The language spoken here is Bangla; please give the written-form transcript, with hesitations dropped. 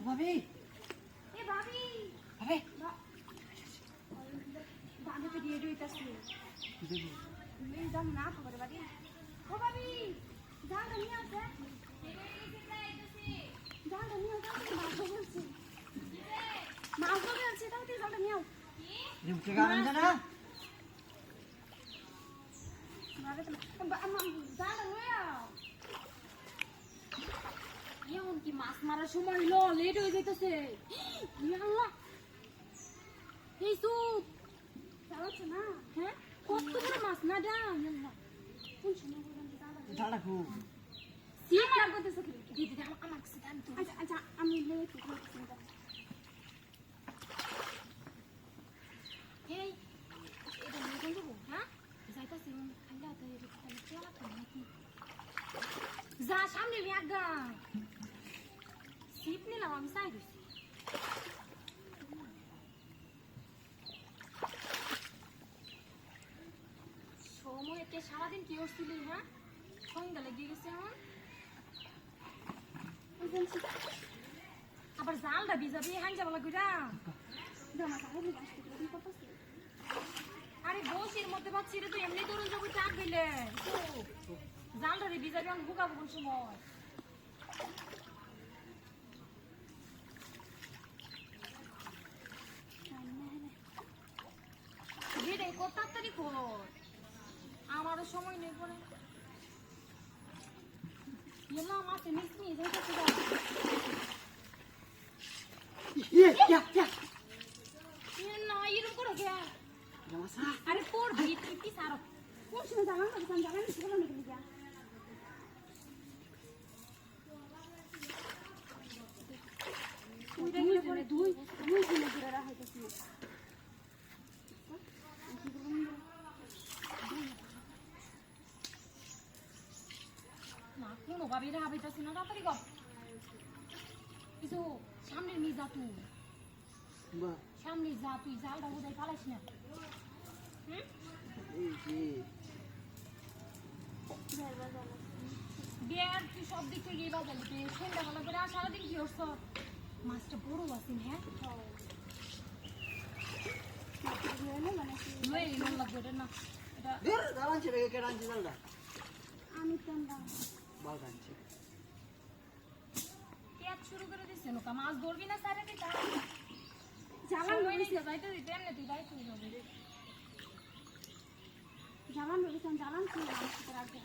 ভাবি এ ভাবি ভাবি বানে তো দিয়ে দিতেছি দেবো এই দাম না খবর ভাবি ও ভাবি জানটা নিয়ে আসে জানটা নিয়ে আসে মাছ বলছি মাছ বলছি তাও তুই জানটা নিয়ে রে উঠে গান না ভাবি জানটা নিয়ে এমন কি মাছ মারার সময় হলো লেট হয়ে যাইতেছে আল্লাহ এই সুপ চালাচ্ছে না হ্যাঁ কত বড় মাছ না ডাম কোন সময় বললাম ঝাড়া খুব সিপ লাগতেছে দিদি দাম আমার কাছে দাম তো আচ্ছা আচ্ছা আমি লেট করতেছি এই এটা নিয়ে কোন যাবো হ্যাঁ যাইতাছি খাইলা তো এটা খালি চলা তো নাকি যা সামনে ব্যাগা সিপ নিলাম আমি চাই দিছি সময় কে সারাদিন কি করছিলি হ্যাঁ সন্ধ্যা লেগে গেছে আমার আবার জালটা ভিজাবি হাঞ্জা বলা গুড়া আরে বসির মধ্যে পাচ্ছি রে তুই এমনি ধরুন যাবো চাপ গেলে জালটা রে ভিজাবি আমি বুকাবো কোন সময় রে কত তাড়াতাড়ি কর আমারও সময় নেই পরে এলা মাছ মিসমি যাইতেছে যা না এরকম করে গে আরে তোর ভিত কি সারো কোন সময় জানা না জানা না কি বলে নিকলি যা দুই দিনে ধরে রাখাইতেছি না কোনো ভাবে রাখাইতেছি না তাড়াতাড়ি কর কিছু সামনে নিয়ে যা তুই সামনে যা তুই জালটা বোধহয় পালাইস না বিয়ার তুই সব দিক থেকে বাজালি তুই সন্ধ্যাবেলা করে আর সারাদিন কি করছ মাছটা বড় আছেন হ্যাঁ আমি শুরু করে দিচ্ছে লোকা মাছ ধরবি না সারা দিতা জালান রয়েছে যাইতে দিতে এমনি তুই যাইতে হবে জালান রয়েছে জালান কি রাখবে